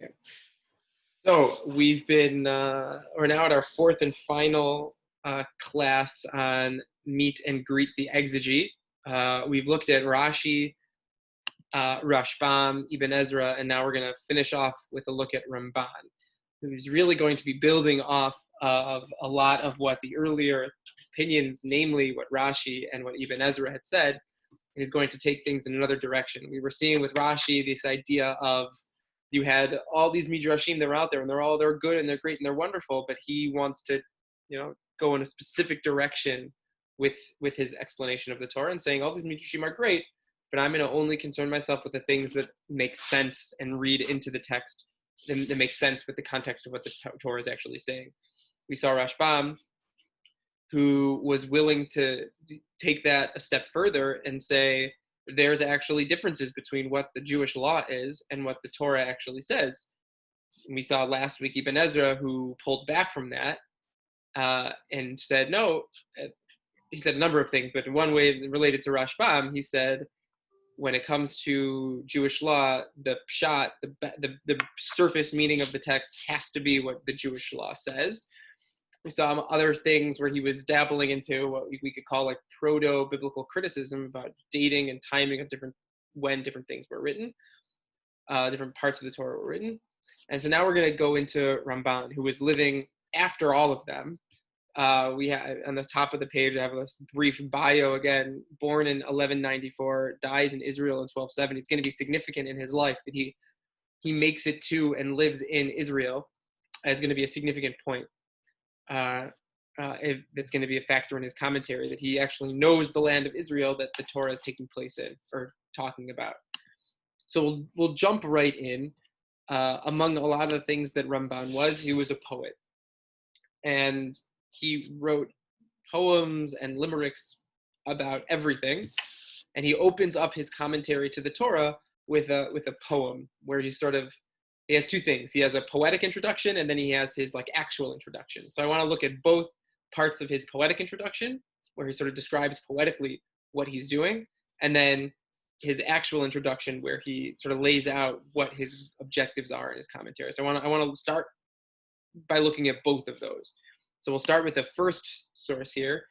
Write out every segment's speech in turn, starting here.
Okay. So we're now at our fourth and final class on Meet and Greet the Exegete. We've looked at Rashi, Rashbam, Ibn Ezra, and now we're going to finish off with a look at Ramban, who's really going to be building off of a lot of what the earlier opinions, namely what Rashi and what Ibn Ezra had said, and is going to take things in another direction. We were seeing with Rashi this idea of you had all these midrashim that are out there, and they're good and they're great and they're wonderful, but he wants to, go in a specific direction with his explanation of the Torah and saying all these midrashim are great, but I'm going to only concern myself with the things that make sense and read into the text that make sense with the context of what the Torah is actually saying. We saw Rashbam, who was willing to take that a step further and say there's actually differences between what the Jewish law is and what the Torah actually says. And we saw last week Ibn Ezra, who pulled back from that and said no. He said a number of things, but in one way related to Rashbam, he said when it comes to Jewish law, the pshat, the surface meaning of the text has to be what the Jewish law says. We saw other things where he was dabbling into what we could call like proto-biblical criticism about dating and timing of when different things were written, different parts of the Torah were written. And so now we're going to go into Ramban, who was living after all of them. We have on the top of the page, I have a brief bio again, born in 1194, dies in Israel in 1270. It's going to be significant in his life that he makes it to and lives in Israel. It's going to be a significant point. That's going to be a factor in his commentary, that he actually knows the land of Israel that the Torah is taking place in or talking about. So we'll jump right in. Among a lot of the things that Ramban was, he was a poet. And he wrote poems and limericks about everything. And he opens up his commentary to the Torah with a poem where he has two things. He has a poetic introduction, and then he has his actual introduction. So I want to look at both parts of his poetic introduction, where he sort of describes poetically what he's doing, and then his actual introduction, where he sort of lays out what his objectives are in his commentary. So I want to start by looking at both of those. So we'll start with the first source here.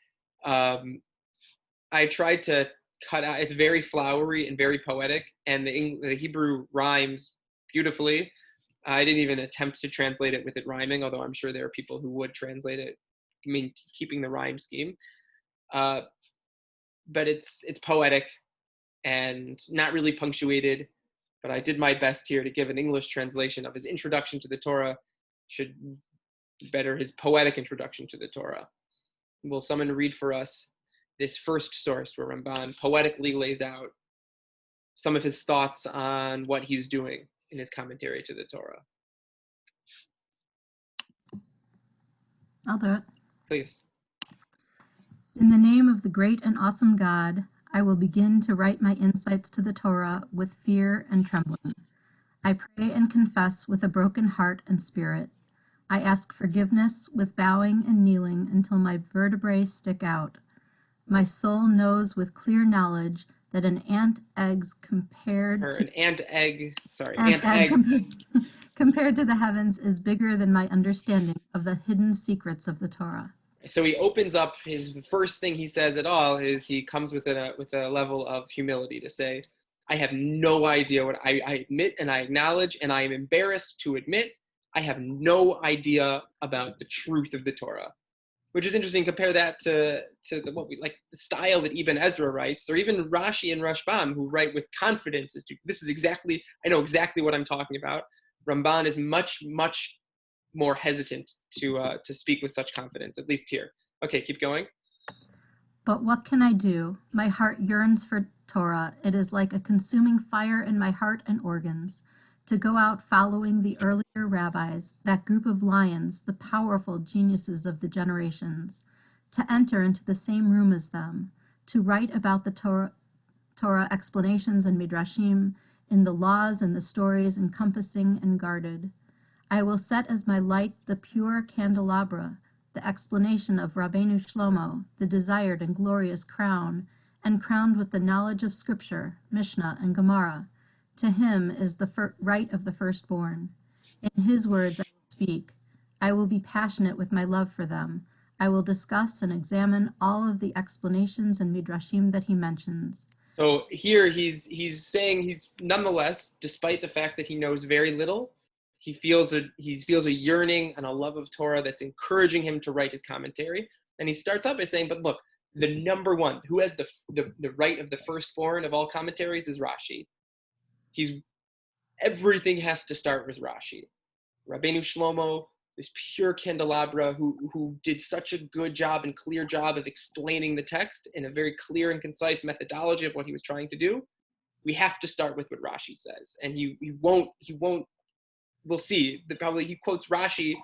I tried to cut out, it's very flowery and very poetic, and the Hebrew rhymes beautifully. I didn't even attempt to translate it with it rhyming, although I'm sure there are people who would translate it, keeping the rhyme scheme. But it's poetic and not really punctuated, but I did my best here to give an English translation of his introduction to the Torah, should better his poetic introduction to the Torah. Will someone read for us this first source where Ramban poetically lays out some of his thoughts on what he's doing in his commentary to the Torah? I'll do it. Please. In the name of the great and awesome God, I will begin to write my insights to the Torah with fear and trembling. I pray and confess with a broken heart and spirit. I ask forgiveness with bowing and kneeling until my vertebrae stick out. My soul knows with clear knowledge that an ant egg compared to the heavens is bigger than my understanding of the hidden secrets of the Torah. So he opens up, his first thing he says at all is he comes with a level of humility to say, I have no idea what I admit and I acknowledge, and I am embarrassed to admit I have no idea about the truth of the Torah. Which is interesting. Compare that to the style that Ibn Ezra writes, or even Rashi and Rashbam, who write with confidence. I know exactly what I'm talking about. Ramban is much, much more hesitant to speak with such confidence, at least here. Okay, keep going. But what can I do? My heart yearns for Torah. It is like a consuming fire in my heart and organs. To go out following the earlier rabbis, that group of lions, the powerful geniuses of the generations, to enter into the same room as them, to write about the Torah explanations and midrashim, in the laws and the stories encompassing and guarded. I will set as my light the pure candelabra, the explanation of Rabbeinu Shlomo, the desired and glorious crown, and crowned with the knowledge of Scripture, Mishnah, and Gemara. To him is the right of the firstborn. In his words I will speak. I will be passionate with my love for them. I will discuss and examine all of the explanations and midrashim that he mentions. So here he's saying he's nonetheless, despite the fact that he knows very little, he feels a yearning and a love of Torah that's encouraging him to write his commentary. And he starts out by saying, but look, the number one, who has the right of the firstborn of all commentaries is Rashi. Everything has to start with Rashi. Rabbeinu Shlomo, this pure candelabra who did such a good job and clear job of explaining the text in a very clear and concise methodology of what he was trying to do. We have to start with what Rashi says. And he won't, we'll see, probably he quotes Rashi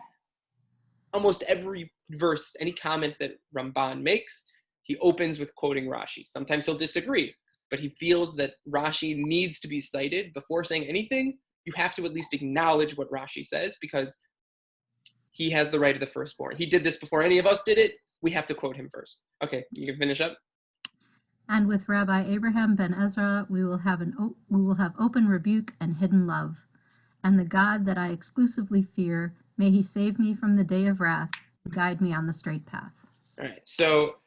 almost every verse, any comment that Ramban makes, he opens with quoting Rashi. Sometimes he'll disagree, but he feels that Rashi needs to be cited before saying anything. You have to at least acknowledge what Rashi says because he has the right of the firstborn. He did this before any of us did it. We have to quote him first. Okay, you can finish up. And with Rabbi Abraham ben Ezra, we will have open rebuke and hidden love. And the God that I exclusively fear, may he save me from the day of wrath, guide me on the straight path. All right, so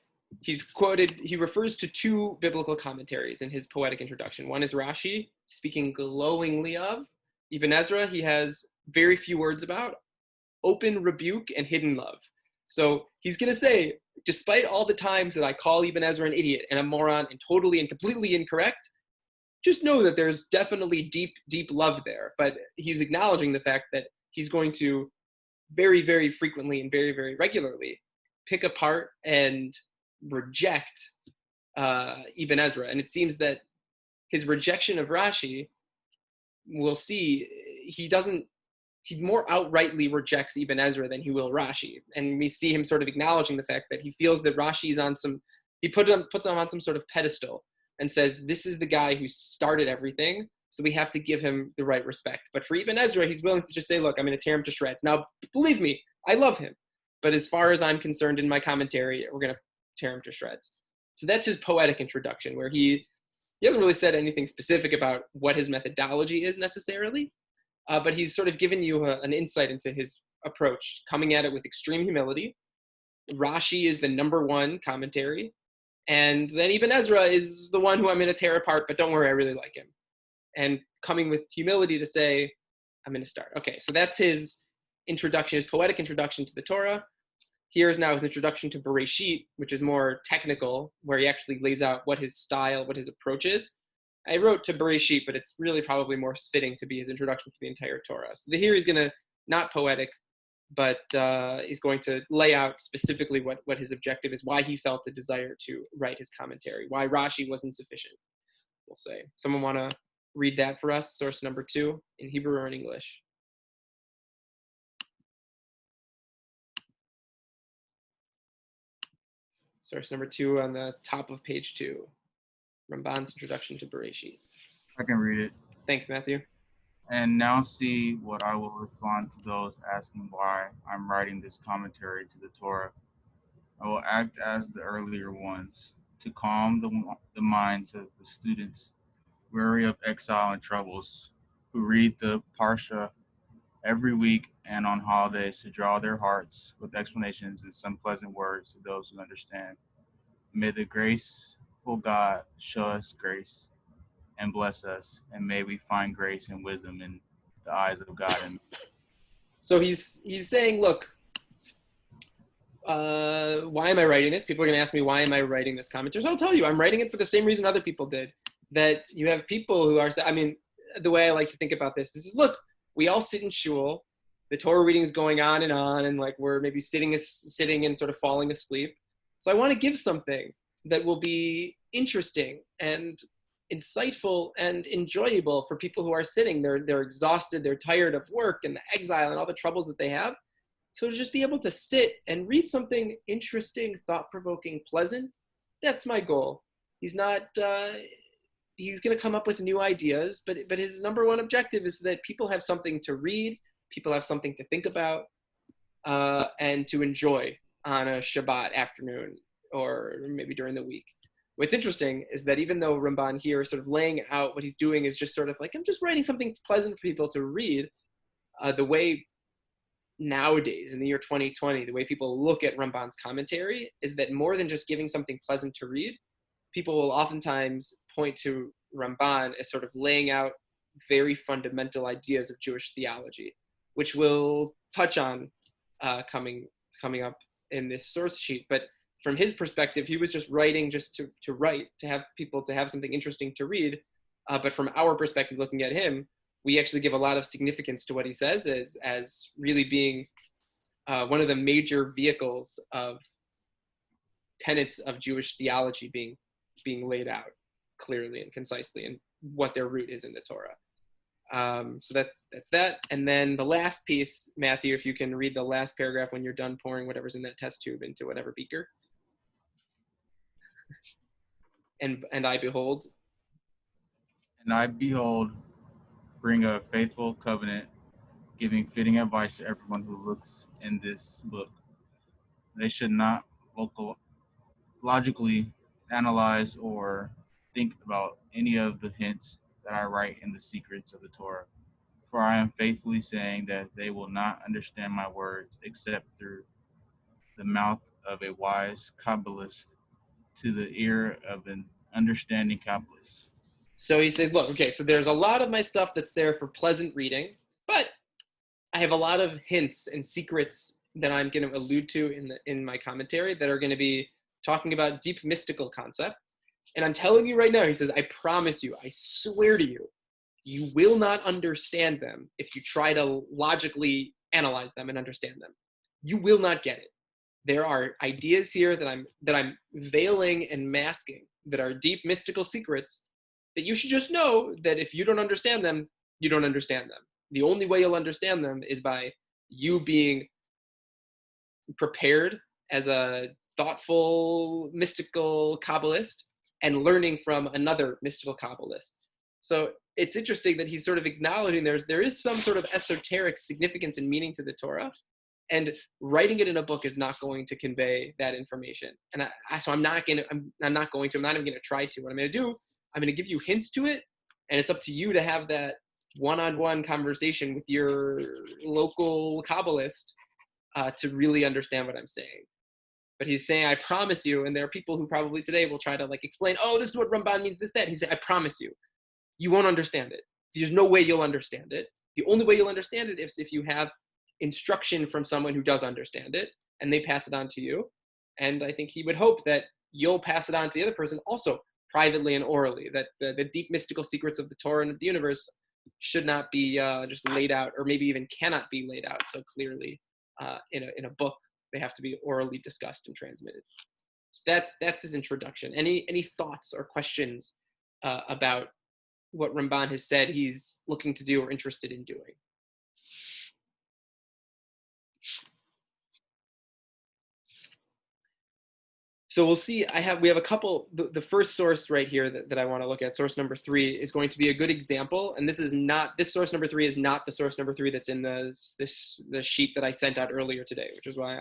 he refers to two biblical commentaries in his poetic introduction. One is Rashi, speaking glowingly of. Ibn Ezra, he has very few words about. Open rebuke and hidden love. So he's going to say, despite all the times that I call Ibn Ezra an idiot and a moron and totally and completely incorrect, just know that there's definitely deep, deep love there. But he's acknowledging the fact that he's going to very, very frequently and very, very regularly pick apart and reject Ibn Ezra. And it seems that his rejection of Rashi, we'll see, he more outrightly rejects Ibn Ezra than he will Rashi. And we see him sort of acknowledging the fact that he feels that Rashi is he puts him on some sort of pedestal and says, this is the guy who started everything, so we have to give him the right respect. But for Ibn Ezra, he's willing to just say, look, I'm going to tear him to shreds. Now, believe me, I love him. But as far as I'm concerned in my commentary, we're going to tear him to shreds. So that's his poetic introduction, where he hasn't really said anything specific about what his methodology is necessarily, but he's sort of given you an insight into his approach, coming at it with extreme humility. Rashi is the number one commentary, and then Ibn Ezra is the one who I'm going to tear apart, but don't worry, I really like him. And coming with humility to say, I'm going to start. Okay, so that's his introduction, his poetic introduction to the Torah. Here's now his introduction to Bereshit, which is more technical, where he actually lays out what his style, what his approach is. I wrote to Bereshit, but it's really probably more fitting to be his introduction to the entire Torah. So here he's going to, not poetic, but he's going to lay out specifically what his objective is, why he felt a desire to write his commentary, why Rashi wasn't sufficient, we'll say. Someone want to read that for us, source number 2, in Hebrew or in English? Source number 2 on the top of page 2, Ramban's introduction to Bereshit. I can read it. Thanks, Matthew. And now see what I will respond to those asking why I'm writing this commentary to the Torah. I will act as the earlier ones, to calm the minds of the students weary of exile and troubles, who read the Parsha every week and on holidays to draw their hearts with explanations and some pleasant words to those who understand. May the graceful God show us grace and bless us, and may we find grace and wisdom in the eyes of God. And so he's saying, look, why am I writing this? People are going to ask me, why am I writing this commentary? So I'll tell you, I'm writing it for the same reason other people did. That you have people who are, the way I like to think about this is, look, we all sit in shul, the Torah reading is going on, and like we're maybe sitting and sort of falling asleep. So I want to give something that will be interesting and insightful and enjoyable for people who are sitting. They're exhausted, they're tired of work and the exile and all the troubles that they have. So to just be able to sit and read something interesting, thought-provoking, pleasant, that's my goal. He's not, he's going to come up with new ideas, but his number one objective is that people have something to read, people have something to think about, and to enjoy on a Shabbat afternoon or maybe during the week. What's interesting is that even though Ramban here is sort of laying out what he's doing is just sort of like, I'm just writing something pleasant for people to read, the way nowadays, in the year 2020, the way people look at Ramban's commentary is that more than just giving something pleasant to read, people will oftentimes point to Ramban as sort of laying out very fundamental ideas of Jewish theology, which we'll touch on coming up in this source sheet. But from his perspective, he was just writing just to write, to have people to have something interesting to read. But from our perspective, looking at him, we actually give a lot of significance to what he says as really being one of the major vehicles of tenets of Jewish theology being laid out clearly and concisely, and what their root is in the Torah. So that's that. And then the last piece, Matthew, if you can read the last paragraph when you're done pouring whatever's in that test tube into whatever beaker. And I behold. And I behold, bring a faithful covenant, giving fitting advice to everyone who looks in this book. They should not logically analyze or think about any of the hints that I write in the secrets of the Torah. For I am faithfully saying that they will not understand my words except through the mouth of a wise Kabbalist to the ear of an understanding Kabbalist. So he says, look, okay, so there's a lot of my stuff that's there for pleasant reading, but I have a lot of hints and secrets that I'm going to allude to in my commentary that are going to be talking about deep mystical concepts. And I'm telling you right now, he says, I promise you, I swear to you, you will not understand them if you try to logically analyze them and understand them. You will not get it. There are ideas here that I'm veiling and masking that are deep mystical secrets that you should just know that if you don't understand them, you don't understand them. The only way you'll understand them is by you being prepared as a thoughtful, mystical Kabbalist and learning from another mystical Kabbalist. So it's interesting that he's sort of acknowledging there is some sort of esoteric significance and meaning to the Torah, and writing it in a book is not going to convey that information. And I'm not even going to try to. What I'm going to do, I'm going to give you hints to it, and it's up to you to have that one-on-one conversation with your local Kabbalist to really understand what I'm saying. But he's saying, I promise you, and there are people who probably today will try to explain, oh, this is what Ramban means, this, that. He said, I promise you, you won't understand it. There's no way you'll understand it. The only way you'll understand it is if you have instruction from someone who does understand it, and they pass it on to you. And I think he would hope that you'll pass it on to the other person also privately and orally, that the deep mystical secrets of the Torah and of the universe should not be just laid out, or maybe even cannot be laid out so clearly in a book. They have to be orally discussed and transmitted. So that's his introduction. Any thoughts or questions about what Ramban has said he's looking to do or interested in doing? So we'll see. We have a couple. The first source right here that I want to look at, source number 3, is going to be a good example. And this source number 3 is not the source number 3 that's in the sheet that I sent out earlier today, which is why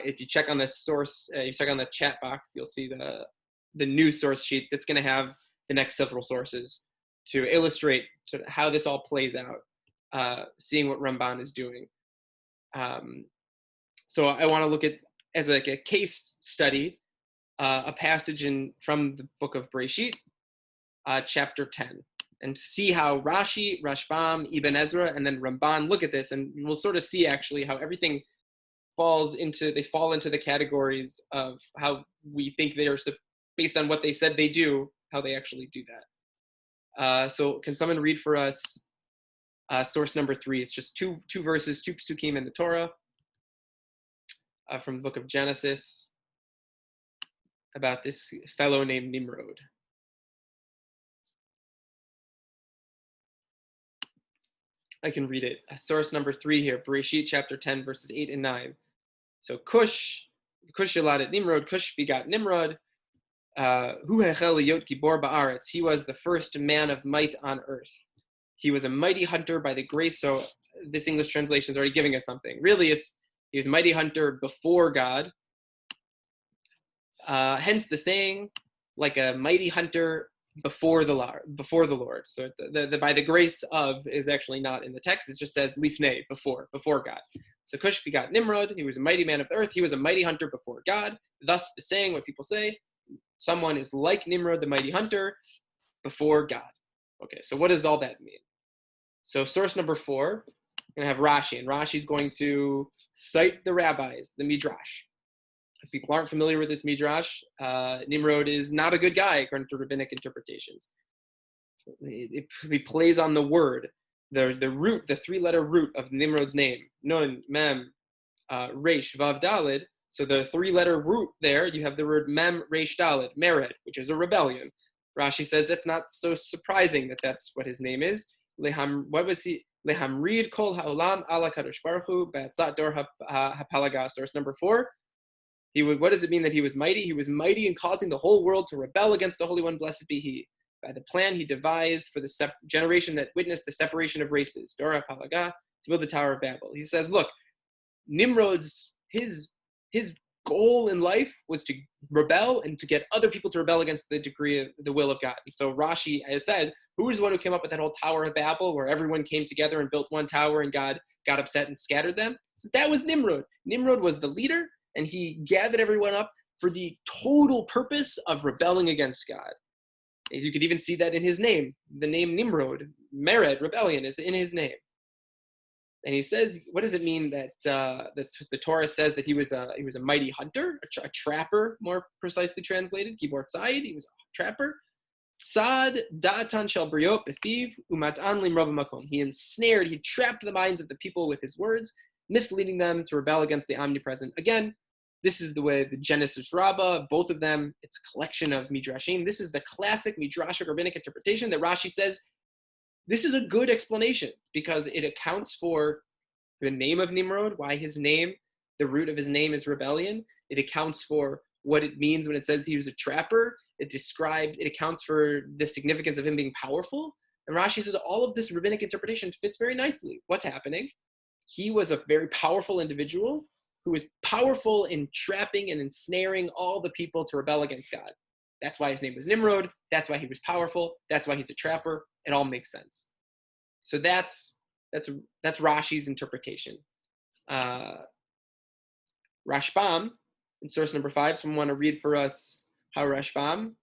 if you check on the source, you check on the chat box, you'll see the new source sheet that's going to have the next several sources to illustrate sort of how this all plays out, seeing what Ramban is doing. So I want to look at, as a case study, a passage from the book of Breshit, chapter 10, and see how Rashi, Rashbam, Ibn Ezra, and then Ramban look at this, and we'll sort of see actually how everything fall into the categories of how we think they are, based on what they said they do, how they actually do that. So can someone read for us source number 3? It's just two verses, 2 psukim in the Torah, from the book of Genesis, about this fellow named Nimrod. I can read it. Source number 3 here, Bereshit chapter 10, verses 8 and 9. So Cush yaladet Nimrod, Cush begot Nimrod, hu hechel liyot gibor ba'aretz. He was the first man of might on earth. He was a mighty hunter by the grace. So this English translation is already giving us something. Really, he was a mighty hunter before God. Hence the saying, like a mighty hunter before the Lord. So the by the grace of is actually not in the text. It just says lifnei, before God. So Cush begot Nimrod. He was a mighty man of the earth. He was a mighty hunter before God. Thus the saying, what people say, someone is like Nimrod, the mighty hunter, before God. Okay, so what does all that mean? So source number 4, we're going to have Rashi, and Rashi's going to cite the rabbis, the Midrash. If people aren't familiar with this Midrash, Nimrod is not a good guy according to rabbinic interpretations. He plays on the word, the root, the 3-letter root of Nimrod's name, Nun, Mem, Resh, Vav, Dalid. So the 3-letter root there, you have the word Mem, Resh, Dalid, Mered, which is a rebellion. Rashi says that's not so surprising that that's what his name is. What was he? Lehamrid kol ha'olam ala kadosh baruch hu ba'atzat dor ha'palaga. Source number 4. What does it mean that he was mighty? He was mighty in causing the whole world to rebel against the Holy One, blessed be he. By the plan he devised for the generation that witnessed the separation of races, Dor ha'palaga, to build the Tower of Babel. He says, look, Nimrod's, his goal in life was to rebel and to get other people to rebel against the degree of the will of God. And so Rashi has said, who was the one who came up with that whole Tower of Babel where everyone came together and built one tower and God got upset and scattered them? So that was Nimrod. Nimrod was the leader, and he gathered everyone up for the total purpose of rebelling against God. As you could even see that in his name. The name Nimrod, Mered, rebellion, is in his name. And he says, what does it mean that the Torah says that he was a mighty hunter, a trapper, more precisely translated, Gibor Tzayid, he was a trapper. Tzad da'atan shel briot befiv umat'an limrov makom. He ensnared, he trapped the minds of the people with his words, misleading them to rebel against the omnipresent. Again, this is the way the Genesis Rabbah, both of them, it's a collection of Midrashim. This is the classic Midrashic rabbinic interpretation that Rashi says, this is a good explanation because it accounts for the name of Nimrod, why his name, the root of his name is rebellion. It accounts for what it means when it says he was a trapper. It accounts for the significance of him being powerful. And Rashi says all of this rabbinic interpretation fits very nicely. What's happening? He was a very powerful individual who was powerful in trapping and ensnaring all the people to rebel against God. That's why his name was Nimrod. That's why he was powerful. That's why he's a trapper. It all makes sense. So that's Rashi's interpretation. Rashbam, in source number 5, someone want to read for us how Rashbam,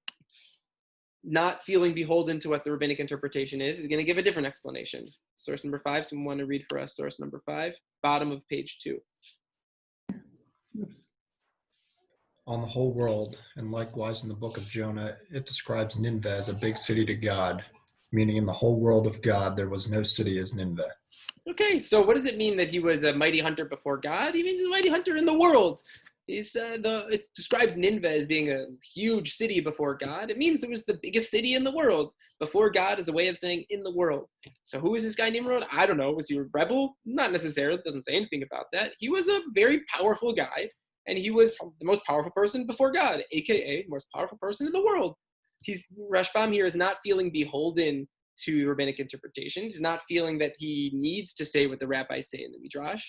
not feeling beholden to what the rabbinic interpretation is going to give a different explanation. Source number 5, someone want to read for us source number 5, bottom of page 2. On the whole world, and likewise in the book of Jonah, it describes Nineveh as a big city to God, meaning in the whole world of God, there was no city as Nineveh. Okay, so what does it mean that he was a mighty hunter before God? He means a mighty hunter in the world. It describes Nineveh as being a huge city before God. It means it was the biggest city in the world. Before God is a way of saying in the world. So who is this guy Nimrod? I don't know. Was he a rebel? Not necessarily. It doesn't say anything about that. He was a very powerful guy, and he was the most powerful person before God, aka most powerful person in the world. Rashbam here is not feeling beholden to rabbinic interpretations. He's not feeling that he needs to say what the rabbis say in the Midrash.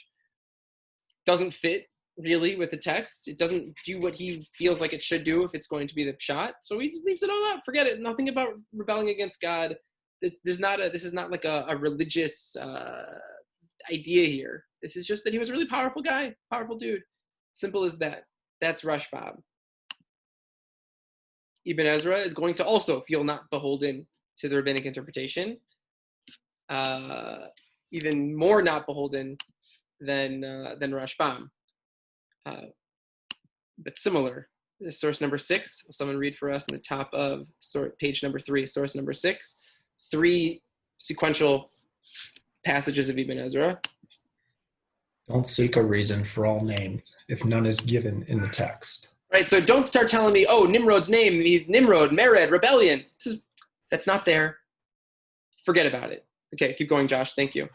Doesn't fit really with the text. It doesn't do what he feels like it should do if it's going to be the pshat. So he just leaves it all out. Forget it. Nothing about rebelling against God. This is not like a religious idea here. This is just that he was a really powerful guy, powerful dude. Simple as that. That's Rashbam. Ibn Ezra is going to also feel not beholden to the rabbinic interpretation, even more not beholden than Rashbam, but similar. This is source number 6. Will someone read for us in the top of page number 3, source number 6, 3 sequential passages of Ibn Ezra. Don't seek a reason for all names if none is given in the text. Right, so don't start telling me, oh, Nimrod's name, he's Nimrod, Mered, rebellion. That's not there. Forget about it. Okay, keep going, Josh. Thank you.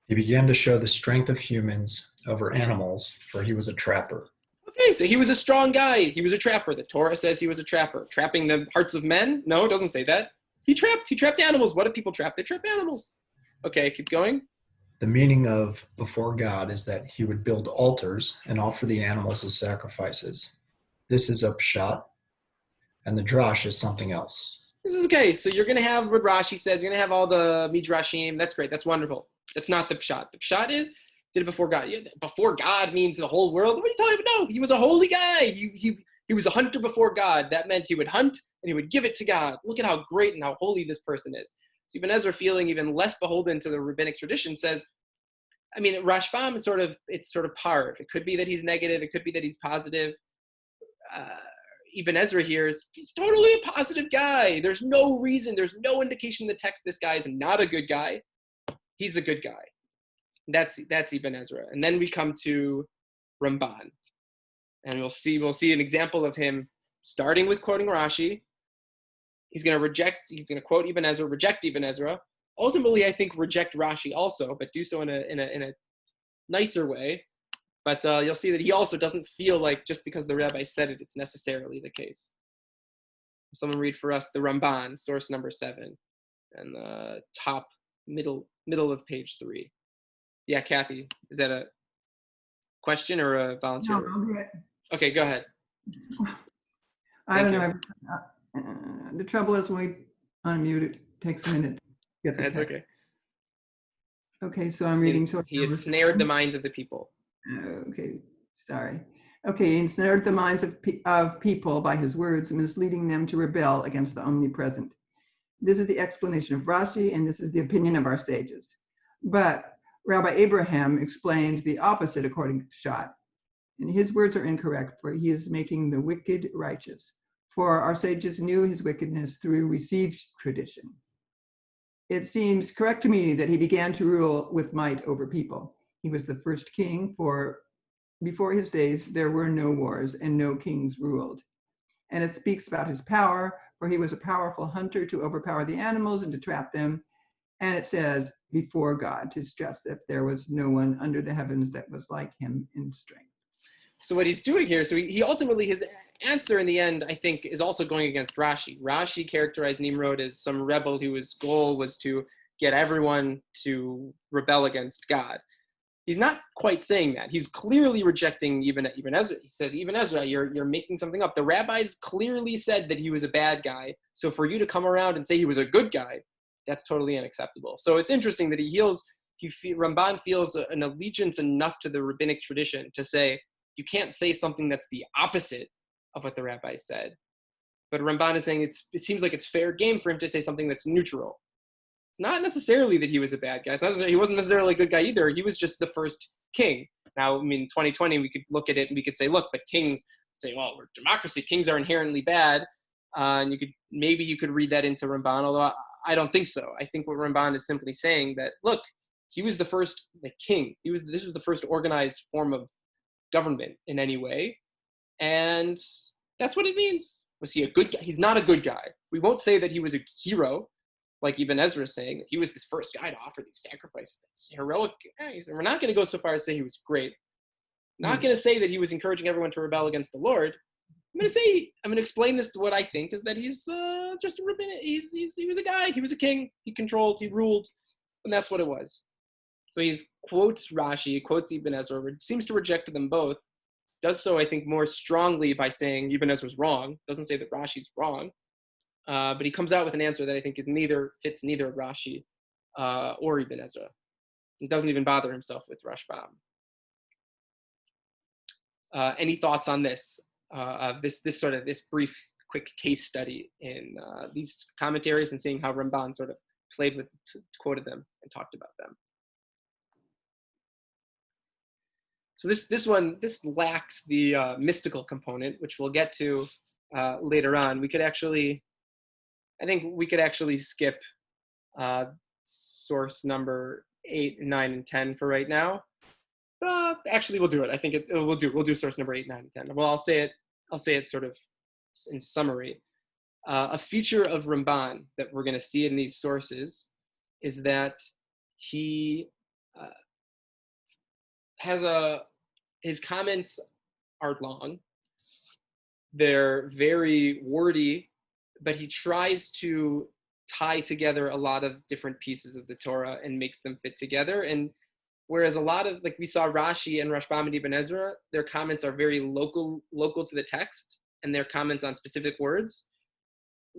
He began to show the strength of humans over animals, for he was a trapper. Okay, so he was a strong guy. He was a trapper. The Torah says he was a trapper. Trapping the hearts of men? No, it doesn't say that. He trapped animals. What do people trap? They trap animals. Okay, keep going. The meaning of before God is that he would build altars and offer the animals as sacrifices. This is a pshat, and the drash is something else. This is okay. So you're going to have what Rashi says. You're going to have all the midrashim. That's great. That's wonderful. That's not the pshat. The pshat is did it before God. Before God means the whole world. What are you talking about? No, he was a holy guy. He was a hunter before God. That meant he would hunt and he would give it to God. Look at how great and how holy this person is. So Ibn Ezra, feeling even less beholden to the rabbinic tradition, says, I mean, Rashbam is it's sort of parv. It could be that he's negative. It could be that he's positive. Ibn Ezra here he's totally a positive guy. There's no reason, there's no indication in the text this guy is not a good guy. He's a good guy. That's Ibn Ezra. And then we come to Ramban. And we'll see an example of him starting with quoting Rashi. He's going to quote Ibn Ezra, reject Ibn Ezra. Ultimately, I think reject Rashi also, but do so in a nicer way. But you'll see that he also doesn't feel like just because the rabbi said it, it's necessarily the case. Someone read for us the Ramban, source number 7, and the top middle of page 3. Yeah, Kathy, is that a question or a volunteer? No, I'll do it. Okay, go ahead. I don't Thank know. The trouble is when we unmute, it takes a minute to get the That's text. okay. Okay, so I'm reading. He had snared the minds of the people. Okay, sorry. Okay, he ensnared the minds of people by his words, misleading them to rebel against the omnipresent. This is the explanation of Rashi, and this is the opinion of our sages. But Rabbi Abraham explains the opposite according to Pshat. And his words are incorrect, for he is making the wicked righteous. For our sages knew his wickedness through received tradition. It seems correct to me that he began to rule with might over people. He was the first king, for before his days there were no wars and no kings ruled. And it speaks about his power, for he was a powerful hunter to overpower the animals and to trap them. And it says, before God, to stress that there was no one under the heavens that was like him in strength. So what he's doing here, so he ultimately, his answer in the end, I think, is also going against Rashi. Rashi characterized Nimrod as some rebel whose goal was to get everyone to rebel against God. He's not quite saying that. He's clearly rejecting Ibn Ezra. He says, Ibn Ezra, you're making something up. The rabbis clearly said that he was a bad guy. So for you to come around and say he was a good guy, that's totally unacceptable. So it's interesting that Ramban feels an allegiance enough to the rabbinic tradition to say, you can't say something that's the opposite of what the rabbi said. But Ramban is saying it seems like it's fair game for him to say something that's neutral. It's not necessarily that he was a bad guy. He wasn't necessarily a good guy either. He was just the first king. Now, I mean, 2020, we could look at it and we could say, look, but kings, say, well, we're democracy. Kings are inherently bad. And maybe you could read that into Ramban, although I don't think so. I think what Ramban is simply saying that, look, he was the first king. This was the first organized form of government in any way. And that's what it means. Was he a good guy? He's not a good guy. We won't say that he was a hero, like Ibn Ezra is saying, that he was this first guy to offer these sacrifices. That's heroic guys. And we're not going to go so far as to say he was great. Not going to say that he was encouraging everyone to rebel against the Lord. I'm going to explain this to what I think is that he's just a rabbinic. He was a guy. He was a king. He controlled. He ruled. And that's what it was. So he quotes Rashi, quotes Ibn Ezra, seems to reject them both. Does so, I think, more strongly by saying Ibn Ezra's wrong. Doesn't say that Rashi's wrong. But he comes out with an answer that I think fits neither Rashi or Ibn Ezra. He doesn't even bother himself with Rashbam. Any thoughts on this? This brief, quick case study in these commentaries and seeing how Ramban sort of quoted them and talked about them. So this lacks the mystical component, which we'll get to later on. I think we could actually skip source number 8, 9, and 10 for right now. Actually, we'll do it. I think we'll do source number 8, 9, and 10. Well, I'll say it sort of in summary. A feature of Ramban that we're going to see in these sources is that he his comments are long. They're very wordy, but he tries to tie together a lot of different pieces of the Torah and makes them fit together. And whereas a lot of, like we saw Rashi and Rashbam and Ibn Ezra, their comments are very local to the text and their comments on specific words.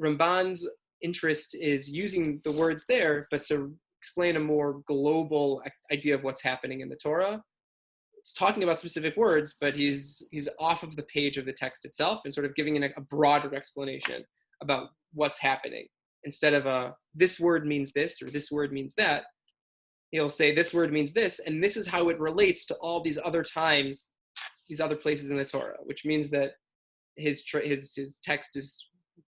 Ramban's interest is using the words there, but to explain a more global idea of what's happening in the Torah. It's talking about specific words, but he's off of the page of the text itself and sort of giving a broader explanation about what's happening. Instead of this word means this or this word means that, he'll say this word means this, and this is how it relates to all these other times, these other places in the Torah, which means that his text is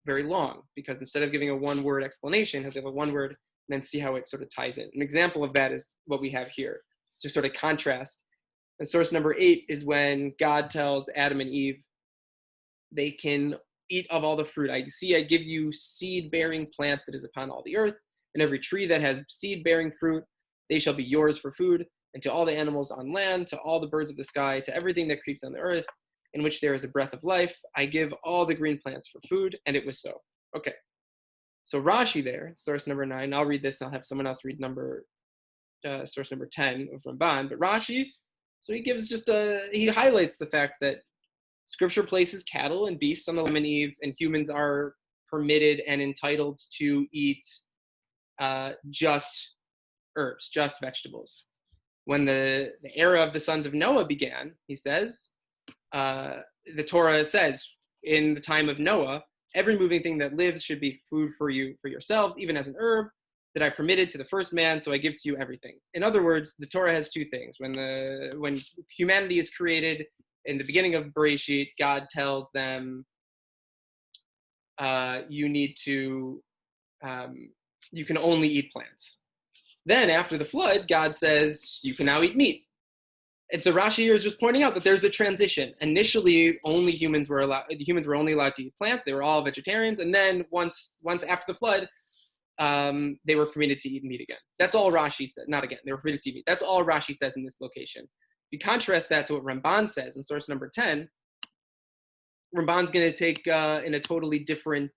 very long, because instead of giving a one-word explanation, he'll give a one word and then see how it sort of ties in. An example of that is what we have here, to sort of contrast. And source number 8 is when God tells Adam and Eve, they can eat of all the fruit. I give you seed-bearing plant that is upon all the earth, and every tree that has seed-bearing fruit, they shall be yours for food, and to all the animals on land, to all the birds of the sky, to everything that creeps on the earth, in which there is a breath of life, I give all the green plants for food, and it was so. Okay. So Rashi there, source number 9, I'll read this, I'll have someone else read source number 10 of Ramban, but Rashi, so he gives he highlights the fact that Scripture places cattle and beasts on the Adam and Eve, and humans are permitted and entitled to eat just herbs, just vegetables. When the era of the sons of Noah began, he says, the Torah says, in the time of Noah, every moving thing that lives should be food for you, for yourselves, even as an herb that I permitted to the first man, so I give to you everything. In other words, the Torah has two things. When humanity is created, in the beginning of Bereshit, God tells them, you can only eat plants. Then after the flood, God says, you can now eat meat. And so Rashi here is just pointing out that there's a transition. Initially, humans were only allowed to eat plants. They were all vegetarians. And then once after the flood, they were permitted to eat meat again. That's all Rashi said. Not again. They were permitted to eat meat. That's all Rashi says in this location. You contrast that to what Ramban says in source number 10. Ramban's going to take in a totally different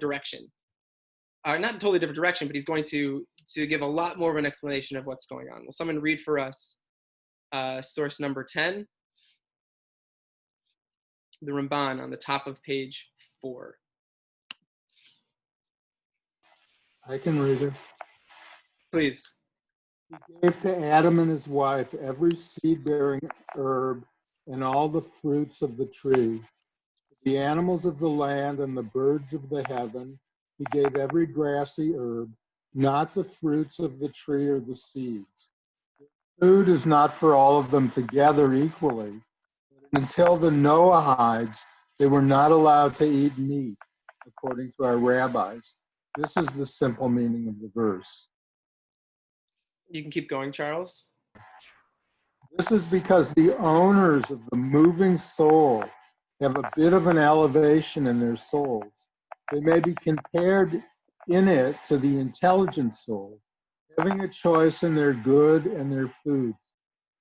direction. Not a totally different direction, but he's going to give a lot more of an explanation of what's going on. Will someone read for us source number 10? The Ramban on the top of page 4. I can read it. Please. He gave to Adam and his wife every seed-bearing herb and all the fruits of the tree, the animals of the land and the birds of the heaven. He gave every grassy herb, not the fruits of the tree or the seeds. Food is not for all of them together equally. Until the Noahides, they were not allowed to eat meat, according to our rabbis. This is the simple meaning of the verse. You can keep going, Charles. This is because the owners of the moving soul have a bit of an elevation in their souls. They may be compared in it to the intelligent soul, having a choice in their good and their food,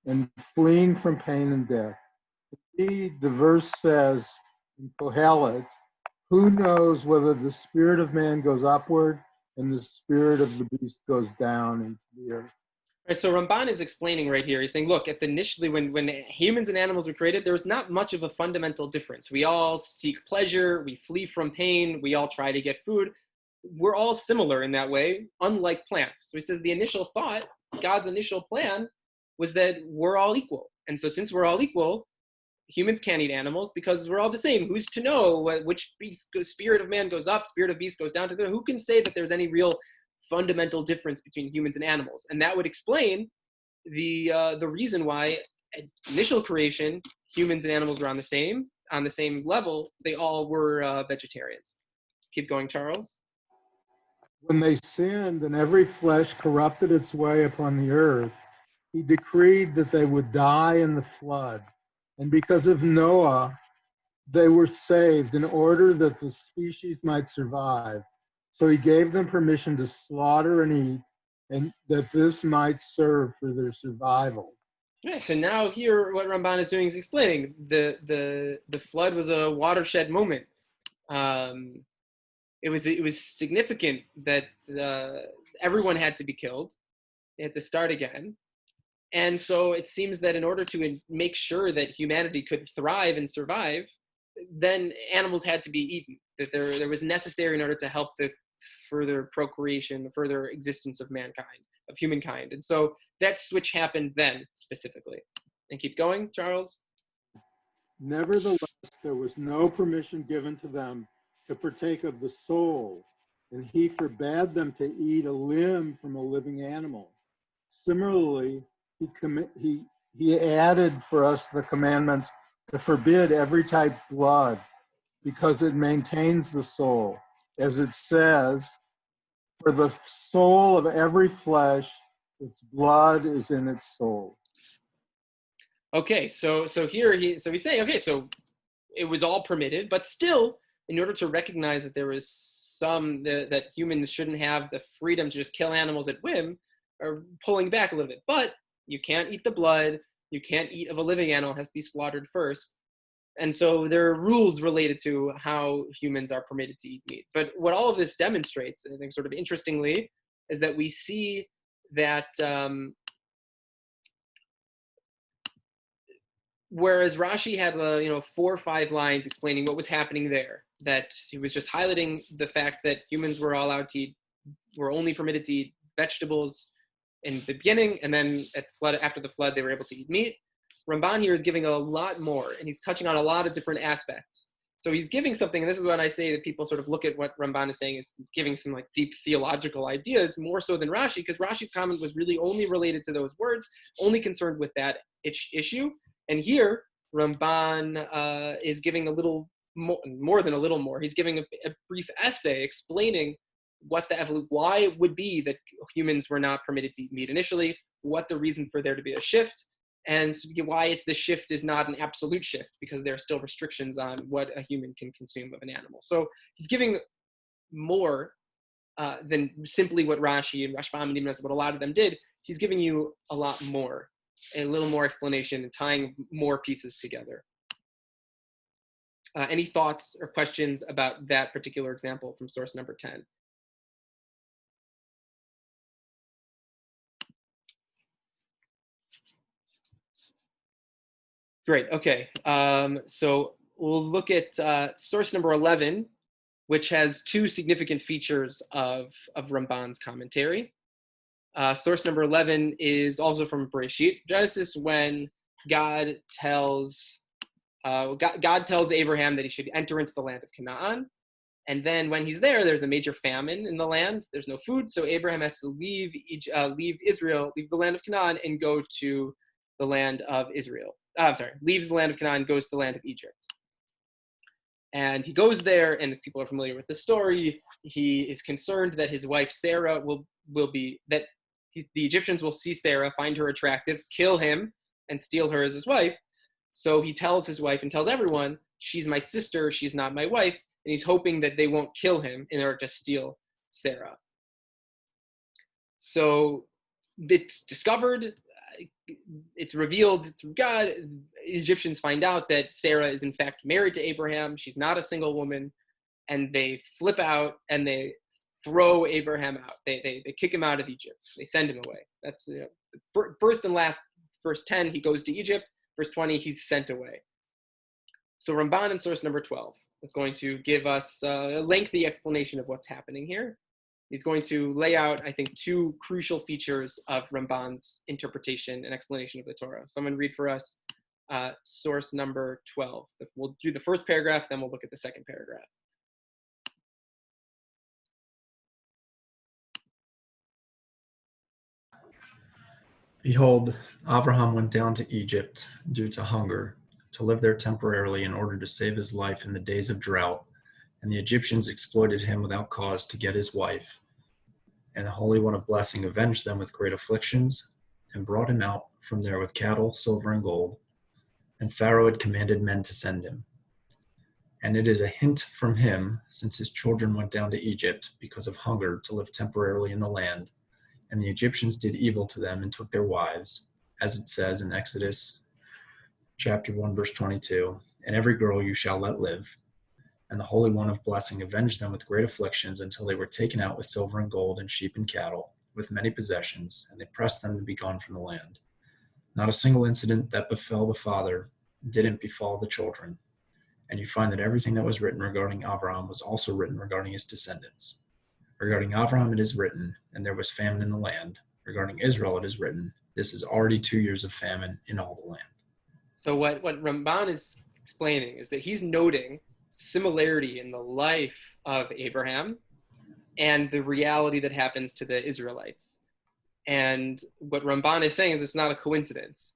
and fleeing from pain and death. Indeed, the verse says in Kohelet, who knows whether the spirit of man goes upward and the spirit of the beast goes down into the earth. Right, so Ramban is explaining right here. He's saying, look, initially when humans and animals were created, there was not much of a fundamental difference. We all seek pleasure, we flee from pain, we all try to get food. We're all similar in that way, unlike plants. So he says the initial thought, God's initial plan, was that we're all equal. And so since we're all equal, humans can't eat animals because we're all the same. Who's to know which spirit of man goes up, spirit of beast goes down to there? Who can say that there's any real fundamental difference between humans and animals? And that would explain the reason why at initial creation, humans and animals were on the same level. They all were vegetarians. Keep going, Charles. When they sinned and every flesh corrupted its way upon the earth, he decreed that they would die in the flood. And because of Noah, they were saved in order that the species might survive. So he gave them permission to slaughter and eat, and that this might serve for their survival. Yeah, so now here what Ramban is doing is explaining the flood was a watershed moment. It was significant that everyone had to be killed. They had to start again. And so it seems that in order to make sure that humanity could thrive and survive, then animals had to be eaten, that there was necessary in order to help the further procreation, the further existence of mankind, of humankind. And so that switch happened then specifically. And keep going, Charles. Nevertheless, there was no permission given to them to partake of the soul, and he forbade them to eat a limb from a living animal. Similarly, he added for us the commandments to forbid every type of blood, because it maintains the soul. As it says, for the soul of every flesh, its blood is in its soul. Okay, so here he's saying, okay, so it was all permitted, but still, in order to recognize that there was that humans shouldn't have the freedom to just kill animals at whim, or pulling back a little bit. But you can't eat the blood, you can't eat of a living animal, it has to be slaughtered first. And so there are rules related to how humans are permitted to eat meat. But what all of this demonstrates, I think sort of interestingly, is that we see that whereas Rashi had 4 or 5 lines explaining what was happening there, that he was just highlighting the fact that humans were allowed to eat, were only permitted to eat vegetables in the beginning, and then after the flood, they were able to eat meat. Ramban here is giving a lot more, and he's touching on a lot of different aspects. So he's giving something, and this is what I say that people sort of look at what Ramban is saying is giving some like deep theological ideas, more so than Rashi, because Rashi's comment was really only related to those words, only concerned with that issue. And here, Ramban is giving a little more than a little more. He's giving a brief essay explaining why it would be that humans were not permitted to eat meat initially, what the reason for there to be a shift, and why the shift is not an absolute shift, because there are still restrictions on what a human can consume of an animal. So he's giving more than simply what Rashi and Rashbam and even what a lot of them did. He's giving you a lot more, a little more explanation and tying more pieces together. Any thoughts or questions about that particular example from source number 10? Great, okay. So we'll look at source number 11, which has 2 significant features of Ramban's commentary. Source number 11 is also from Bereshit, Genesis, when God tells Abraham that he should enter into the land of Canaan. And then when he's there, there's a major famine in the land. There's no food, so Abraham has to leave Israel, leave the land of Canaan, and go to the land of Israel. Leaves the land of Canaan, goes to the land of Egypt. And he goes there, and if people are familiar with the story, he is concerned that his wife Sarah the Egyptians will see Sarah, find her attractive, kill him, and steal her as his wife. So he tells his wife and tells everyone, she's my sister, she's not my wife, and he's hoping that they won't kill him in order to steal Sarah. So it's discovered, it's revealed through God. Egyptians find out that Sarah is in fact married to Abraham. She's not a single woman, and they flip out and they throw Abraham out. They kick him out of Egypt. They send him away. That's first and last. Verse 10, he goes to Egypt. Verse 20, he's sent away. So Ramban in source number 12 is going to give us a lengthy explanation of what's happening here. He's going to lay out, I think, 2 crucial features of Ramban's interpretation and explanation of the Torah. Someone read for us source number 12. We'll do the first paragraph, then we'll look at the second paragraph. Behold, Abraham went down to Egypt due to hunger, to live there temporarily in order to save his life in the days of drought, and the Egyptians exploited him without cause to get his wife. And the Holy One of Blessing avenged them with great afflictions, and brought him out from there with cattle, silver, and gold. And Pharaoh had commanded men to send him. And it is a hint from him, since his children went down to Egypt because of hunger to live temporarily in the land, and the Egyptians did evil to them and took their wives, as it says in Exodus chapter 1, verse 22, and every girl you shall let live. And the Holy One of Blessing avenged them with great afflictions until they were taken out with silver and gold and sheep and cattle, with many possessions, and they pressed them to be gone from the land. Not a single incident that befell the father didn't befall the children. and you find that everything that was written regarding Avraham was also written regarding his descendants. Regarding Avraham it is written, and there was famine in the land. Regarding Israel it is written, this is already 2 years of famine in all the land. So what Ramban is explaining is that he's noting similarity in the life of Abraham and the reality that happens to the Israelites. And what Ramban is saying is it's not a coincidence.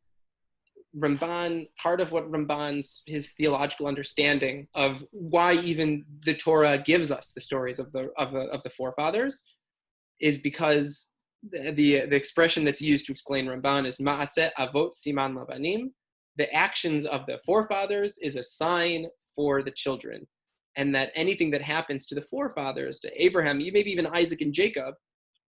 Ramban, part of what Ramban's, his theological understanding of why even the Torah gives us the stories of the forefathers is because the expression that's used to explain Ramban is ma'aseh avot siman labanim. The actions of the forefathers is a sign for the children, and that anything that happens to the forefathers, to Abraham, maybe even Isaac and Jacob,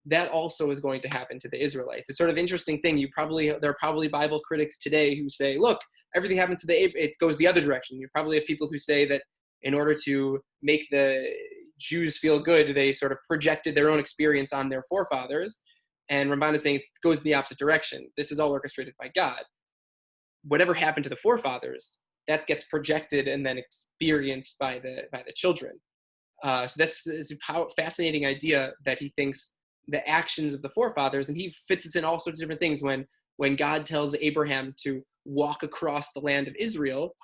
that also is going to happen to the Israelites. It's sort of interesting thing. There are probably Bible critics today who say, look, everything happened to it goes the other direction. You probably have people who say that in order to make the Jews feel good, they sort of projected their own experience on their forefathers. And Ramban is saying it goes in the opposite direction. This is all orchestrated by God. Whatever happened to the forefathers, that gets projected and then experienced by the children. So that's a fascinating idea that he thinks the actions of the forefathers, and he fits it in all sorts of different things. When God tells Abraham to walk across the land of Israel,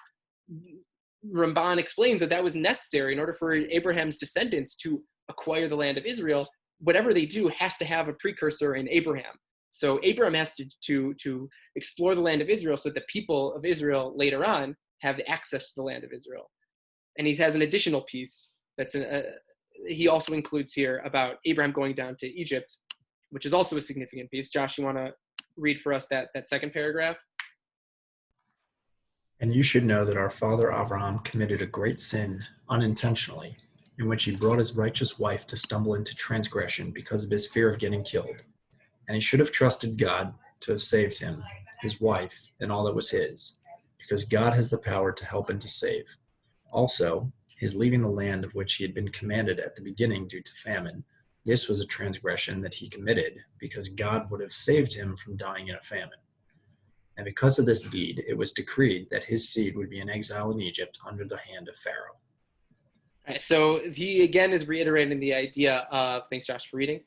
Ramban explains that was necessary in order for Abraham's descendants to acquire the land of Israel. Whatever they do has to have a precursor in Abraham. So Abraham has to explore the land of Israel so that the people of Israel later on have access to the land of Israel. And he has an additional piece that's he also includes here about Abraham going down to Egypt, which is also a significant piece. Josh, you want to read for us that second paragraph? And you should know that our father Avraham committed a great sin unintentionally, in which he brought his righteous wife to stumble into transgression because of his fear of getting killed. And he should have trusted God to have saved him, his wife, and all that was his, because God has the power to help and to save. Also, his leaving the land of which he had been commanded at the beginning due to famine, this was a transgression that he committed, because God would have saved him from dying in a famine. And because of this deed, it was decreed that his seed would be in exile in Egypt under the hand of Pharaoh. All right, so he again is reiterating the idea of, thanks Josh for reading,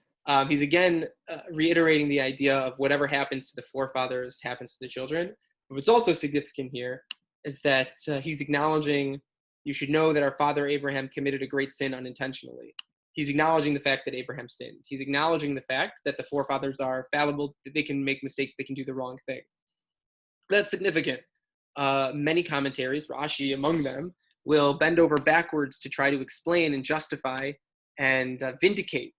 he's again reiterating the idea of whatever happens to the forefathers happens to the children. But what's also significant here is that he's acknowledging, you should know that our father Abraham committed a great sin unintentionally. He's acknowledging the fact that Abraham sinned. He's acknowledging the fact that the forefathers are fallible, that they can make mistakes, they can do the wrong thing. That's significant. Many commentaries, Rashi among them, will bend over backwards to try to explain and justify and vindicate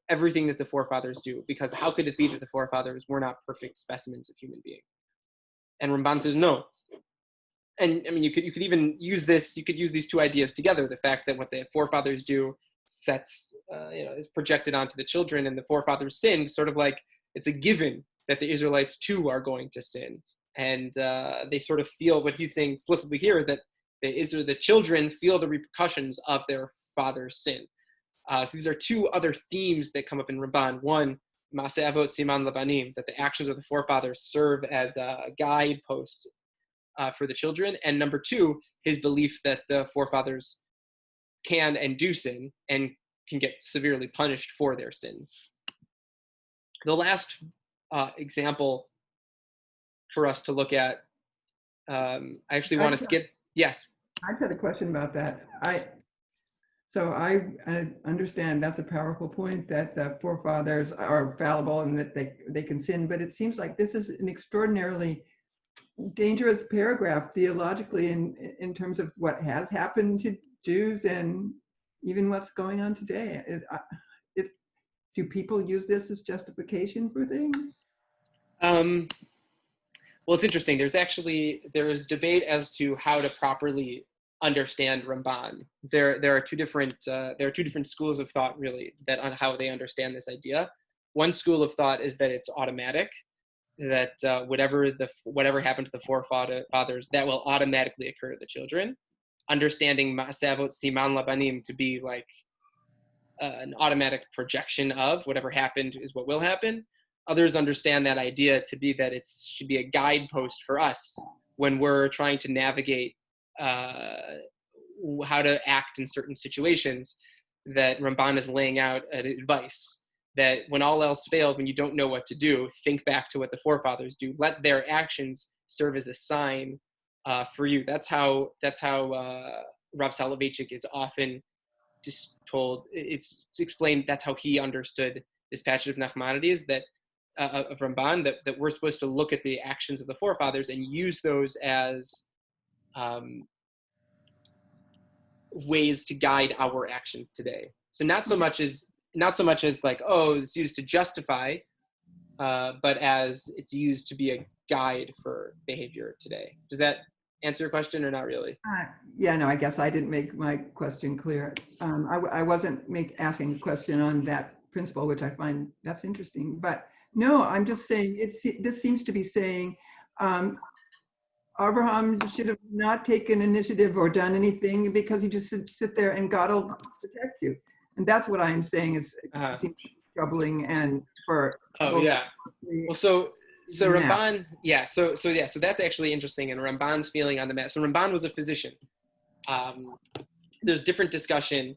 everything that the forefathers do, because how could it be that the forefathers were not perfect specimens of human being? And Ramban says no. And I mean, you could even use this. You could use these two ideas together: the fact that what the forefathers do is projected onto the children, and the forefathers sinned, sort of like it's a given that the Israelites too are going to sin, and they sort of feel, what he's saying explicitly here is that the children feel the repercussions of their father's sin. So these are two other themes that come up in Ramban. One, Maseh Avot Siman Labanim, that the actions of the forefathers serve as a guidepost for the children. And number two, his belief that the forefathers can and do sin and can get severely punished for their sins. The last example for us to look at, I actually want to skip. Yes. I just had a question about that. So I understand that's a powerful point, that the forefathers are fallible and that they can sin, but it seems like this is an extraordinarily dangerous paragraph theologically in terms of what has happened to Jews and even what's going on today. Do people use this as justification for things? Well, it's interesting. There is debate as to how to properly understand Ramban. There are two different schools of thought really that on how they understand this idea. One school of thought is that it's automatic, that whatever happened to the forefathers, that will automatically occur to the children. Understanding Ma'aseh Siman Labanim to be like an automatic projection of whatever happened is what will happen. Others understand that idea to be that it should be a guidepost for us when we're trying to navigate how to act in certain situations, that Ramban is laying out an advice that when all else fails, when you don't know what to do, think back to what the forefathers do. Let their actions serve as a sign for you. That's how Rav Soloveitchik is often just told. It's explained. That's how he understood this passage of Nachmanides, that of Ramban, that we're supposed to look at the actions of the forefathers and use those as ways to guide our action today. So not so much as like, oh, it's used to justify, but as it's used to be a guide for behavior today. Does that answer your question or not really? Yeah, no, I guess I didn't make my question clear. I wasn't asking a question on that principle, which I find that's interesting. But no, I'm just saying this seems to be saying Abraham should have not taken initiative or done anything because he just sit there and God will protect you. And that's what I'm saying is seems troubling and for. Oh yeah. Well, so Ramban, yeah. So that's actually interesting. And Ramban's feeling on the matter. So Ramban was a physician. There's different discussion.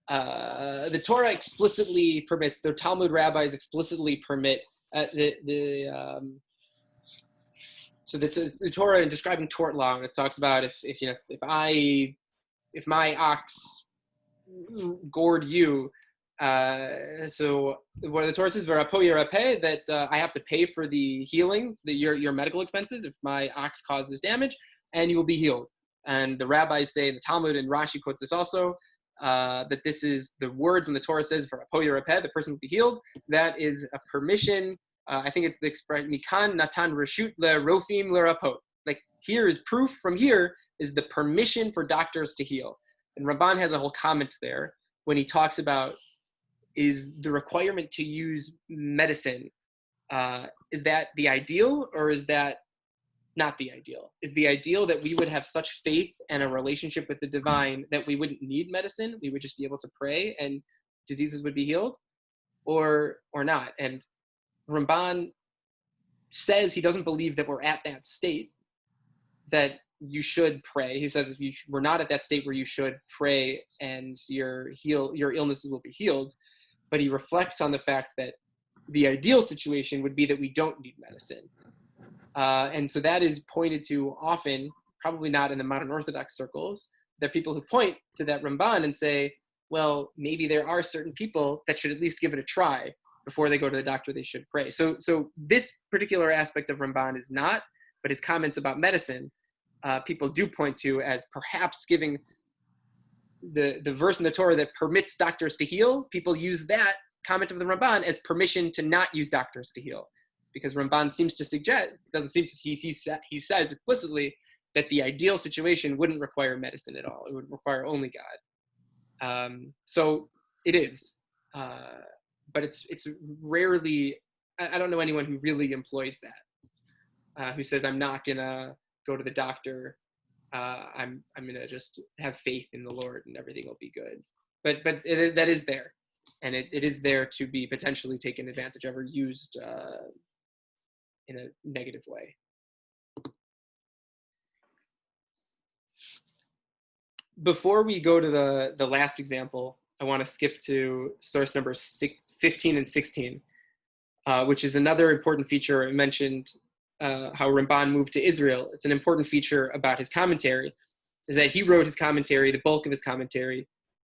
The Torah explicitly permits. The Talmud rabbis explicitly permit So the Torah, in describing tort law, it talks about if my ox gored you, so what the Torah says, "V'rapo yirapeh," that I have to pay for the healing, your medical expenses, if my ox caused this damage, and you will be healed. And the rabbis say, the Talmud and Rashi quotes this also, that this is the words when the Torah says, "V'rapo yirapeh," the person will be healed. That is a permission. I think it's the expression, "Mikan natan reshut lerofim lerapot." Like, here is proof, from here is the permission for doctors to heal. And Ramban has a whole comment there when he talks about, is the requirement to use medicine, is that the ideal, or is that not the ideal? Is the ideal that we would have such faith and a relationship with the divine that we wouldn't need medicine? We would just be able to pray and diseases would be healed, or not? And Ramban says he doesn't believe that we're at that state, that you should pray. He says we're not at that state where you should pray and your illnesses will be healed. But he reflects on the fact that the ideal situation would be that we don't need medicine. And so that is pointed to often, probably not in the modern Orthodox circles. There are people who point to that Ramban and say, well, maybe there are certain people that should at least give it a try. Before they go to the doctor, they should pray. So this particular aspect of Ramban is not, but his comments about medicine, people do point to as perhaps giving the verse in the Torah that permits doctors to heal. People use that comment of the Ramban as permission to not use doctors to heal, because Ramban seems to suggest, he says explicitly that the ideal situation wouldn't require medicine at all. It would require only God. So it is. But it's rarely, I don't know anyone who really employs that, who says, I'm not gonna go to the doctor, I'm gonna just have faith in the Lord and everything will be good. But that is there, and it is there to be potentially taken advantage of or used in a negative way. Before we go to the last example, I want to skip to source number 15 and 16, which is another important feature. I mentioned how Ramban moved to Israel. It's an important feature about his commentary, is that he wrote his commentary, the bulk of his commentary,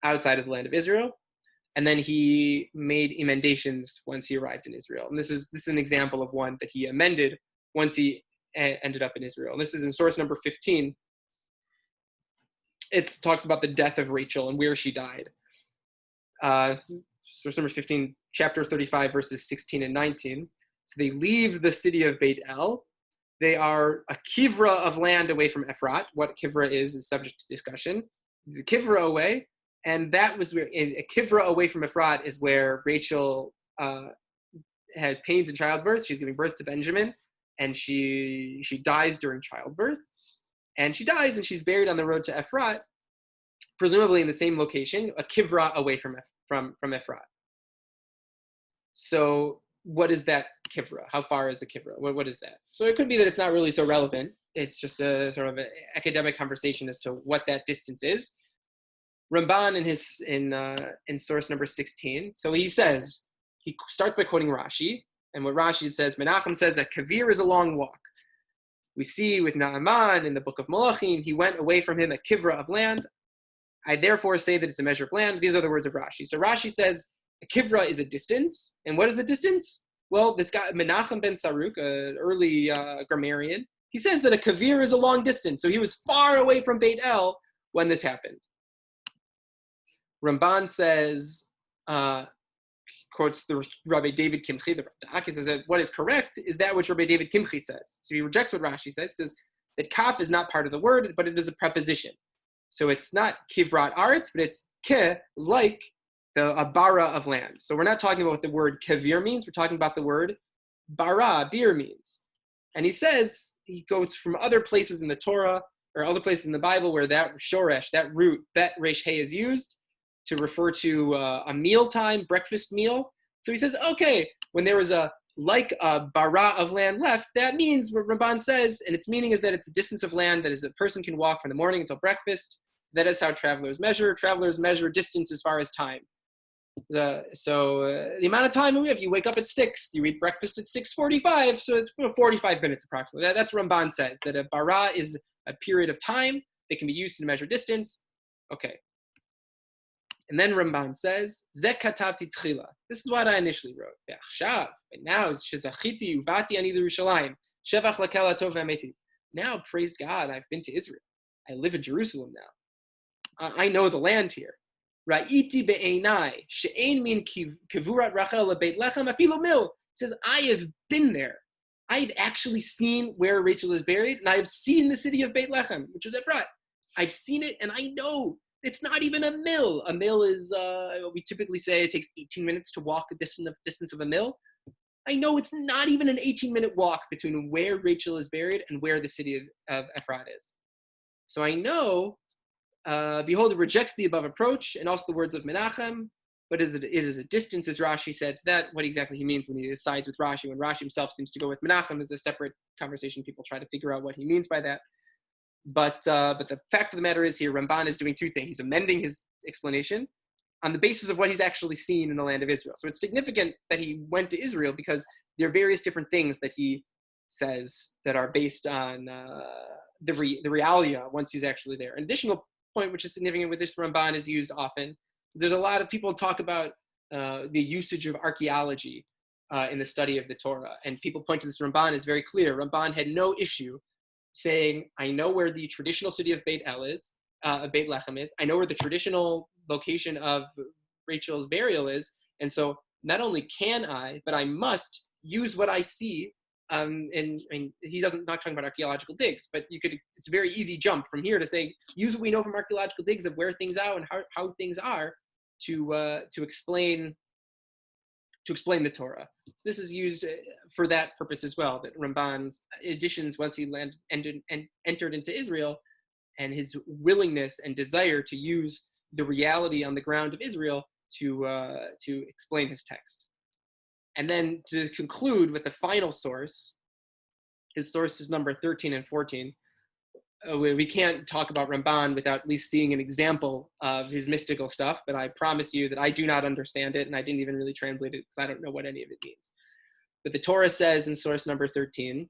outside of the land of Israel, and then he made emendations once he arrived in Israel. And this is an example of one that he amended once he ended up in Israel. And this is in source number 15. It talks about the death of Rachel and where she died. Source number 15, chapter 35, verses 16 and 19. So they leave the city of Beit El. They are a kivra of land away from Ephrat. What kivra is subject to discussion. It's a kivra away, and that was where a kivra away from Ephrat is where Rachel has pains in childbirth. She's giving birth to Benjamin, and she dies during childbirth, and she dies, and she's buried on the road to Ephrat, presumably in the same location, a kivra away from Ephrat. So what is that kivra? How far is a kivra? What is that? So it could be that it's not really so relevant. It's just a sort of an academic conversation as to what that distance is. Ramban in source number 16. So he says, he starts by quoting Rashi, and what Rashi says, Menachem says that kavir is a long walk. We see with Naaman in the book of Malachim, he went away from him a kivra of land. I therefore say that it's a measure of land. These are the words of Rashi. So Rashi says a kivra is a distance. And what is the distance? Well, this guy, Menachem ben Saruk, an early grammarian, he says that a kavir is a long distance. So he was far away from Beit El when this happened. Ramban says, quotes the Rabbi David Kimchi, the Radak, he says that what is correct is that which Rabbi David Kimchi says. So he rejects what Rashi says. He says that kaf is not part of the word, but it is a preposition. So it's not kivrat aretz, but it's ke, like the bara of land. So we're not talking about what the word kavir means. We're talking about the word bara, beer means. And he says, he goes from other places in the Torah or other places in the Bible where that shoresh, that root, bet resh he, is used to refer to a mealtime, breakfast meal. So he says, okay, when there was a bara of land left, that means what Ramban says, and its meaning is that it's a distance of land that is a person can walk from the morning until breakfast. That is how travelers measure. Travelers measure distance as far as time. The amount of time if you wake up at 6, you eat breakfast at 6:45, so it's 45 minutes approximately. That's what Ramban says, that a bara is a period of time that can be used to measure distance. Okay. And then Ramban says, Zeh katavti tchila. This is what I initially wrote. Ve'achshav, and now, shezachiti uvati ani l'Yerushalayim, shevach lakel hatov v'ameti. Now, praise God, I've been to Israel. I live in Jerusalem now. I know the land here. Ra'iti be'einai, she'ein min kivurat Rachel leBeit Lechem afilo mil. He says, I have been there. I've actually seen where Rachel is buried, and I have seen the city of Beit Lechem, which is Efrat. I've seen it, and I know it's not even a mill. A mill is, we typically say it takes 18 minutes to walk a distance of a mill. I know it's not even an 18-minute walk between where Rachel is buried and where the city of Efrat is. So I know, behold, it rejects the above approach, and also the words of Menachem, but it is a distance, as Rashi said. So that, what exactly he means when he decides with Rashi, when Rashi himself seems to go with Menachem, is a separate conversation. People try to figure out what he means by that. But the fact of the matter is here, Ramban is doing two things. He's amending his explanation on the basis of what he's actually seen in the land of Israel. So it's significant that he went to Israel because there are various different things that he says that are based on the realia once he's actually there. An additional point which is significant with this Ramban is used often. There's a lot of people talk about the usage of archaeology in the study of the Torah, and people point to this Ramban as very clear. Ramban had no issue saying, I know where the traditional city of Beit Lechem is. I know where the traditional location of Rachel's burial is. And so not only can I, but I must use what I see. And he doesn't, not talking about archaeological digs, but it's a very easy jump from here to say, use what we know from archaeological digs of where things are and how things are to explain the Torah. So this is used for that purpose as well, that Ramban's additions once he entered into Israel, and his willingness and desire to use the reality on the ground of Israel to explain his text. And then to conclude with the final source, his source is number 13 and 14. We can't talk about Ramban without at least seeing an example of his mystical stuff, but I promise you that I do not understand it, and I didn't even really translate it because I don't know what any of it means. But the Torah says in source number 13,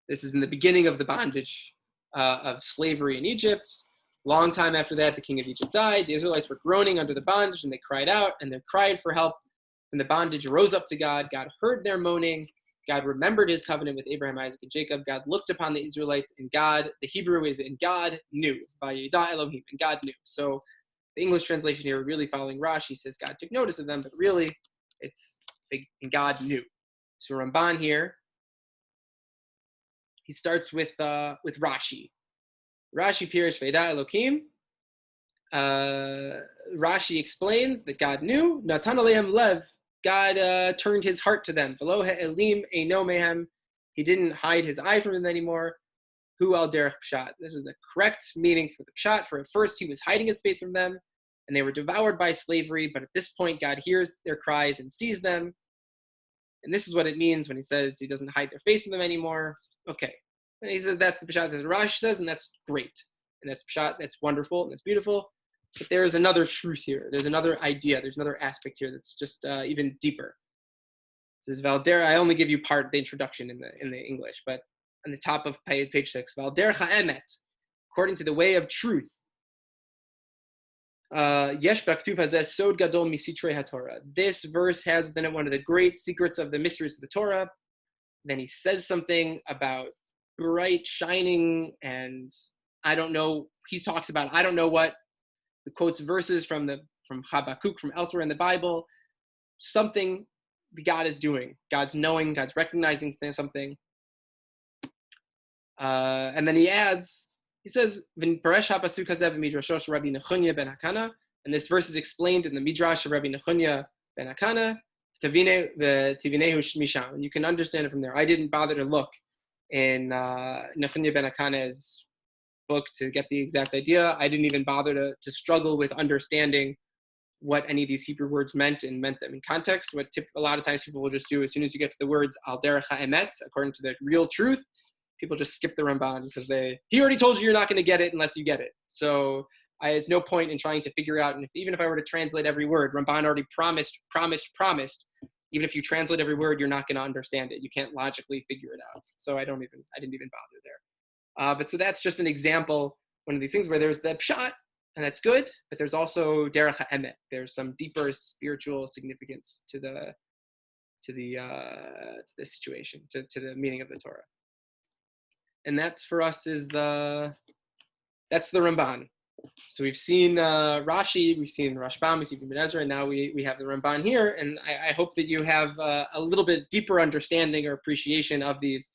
this is in the beginning of the bondage of slavery in Egypt. Long time after that, the king of Egypt died. The Israelites were groaning under the bondage, and they cried out, and they cried for help. And the bondage rose up to God. God heard their moaning. God remembered his covenant with Abraham, Isaac, and Jacob. God looked upon the Israelites, and God, the Hebrew is, and God knew. Vayida Elohim, and God knew. So the English translation here, really following Rashi, says God took notice of them, but really, it's, and God knew. So Ramban here, he starts with Rashi. Rashi Pirish Vayida Elohim. Rashi explains that God knew. Natan alehem lev. God turned his heart to them. V'lo ha'elim eino mehem. He didn't hide his eye from them anymore. Hu al derech pshat. This is the correct meaning for the pshat. For at first he was hiding his face from them, and they were devoured by slavery. But at this point, God hears their cries and sees them. And this is what it means when he says he doesn't hide their face from them anymore. Okay. And he says that's the pshat that Rashi says, and that's great. and that's pshat, that's wonderful, and that's beautiful. But there is another truth here. There's another idea. There's another aspect here that's just even deeper. This is Valder. I only give you part of the introduction in the English, but on the top of page 6, Valder ha'emet, according to the way of truth. Yesh b'aktuv hazeh sod gadol misitrei haTorah. This verse has within it one of the great secrets of the mysteries of the Torah. Then he says something about bright, shining, and I don't know. He talks about I don't know what. The quotes verses from Habakkuk, from elsewhere in the Bible. Something God is doing. God's knowing. God's recognizing something. And then he adds. He says, and this verse is explained in the Midrash of Rabbi Nechunya ben Hakana, and you can understand it from there. I didn't bother to look in Nechunya ben Hakana's book to get the exact idea. I didn't even bother to struggle with understanding what any of these Hebrew words meant and meant them in context. A lot of times people will just do, as soon as you get to the words al derech ha'emet, according to the real truth, people just skip the Ramban because he already told you you're not going to get it unless you get it. So it's no point in trying to figure out, and even if I were to translate every word, Ramban already promised. Even if you translate every word, you're not going to understand it. You can't logically figure it out. So I didn't even bother there. But so that's just an example, one of these things where there's the pshat, and that's good, but there's also derech ha'emet. There's some deeper spiritual significance to the situation, to the meaning of the Torah. And that's for us that's the Ramban. So we've seen Rashi, we've seen Rashbam, we've seen Ibn Ezra, and now we have the Ramban here. And I hope that you have a little bit deeper understanding or appreciation of these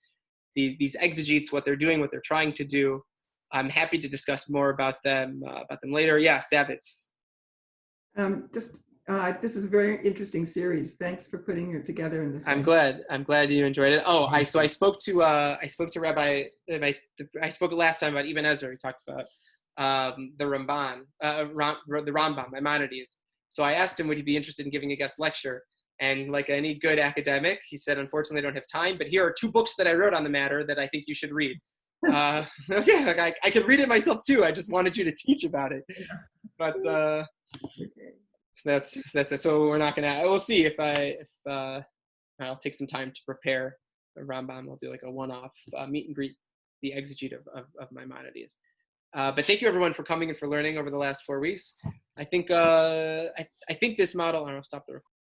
exegetes, what they're doing, what they're trying to do. I'm happy to discuss more about them later. Yeah, Savitz. This is a very interesting series. Thanks for putting it together in this way. I'm glad you enjoyed it. Oh, I spoke to Rabbi. I spoke last time about Ibn Ezra. We talked about the Ramban, the Rambam, Maimonides. So I asked him, would he be interested in giving a guest lecture? And like any good academic, he said, unfortunately, I don't have time. But here are 2 books that I wrote on the matter that I think you should read. Okay, I could read it myself too. I just wanted you to teach about it. But that's so we're not gonna. We'll see if I'll take some time to prepare a Rambam. I'll do like a one-off meet and greet, the exegete of Maimonides. But thank you everyone for coming and for learning over the last 4 weeks. I think this model. I'll stop the recording.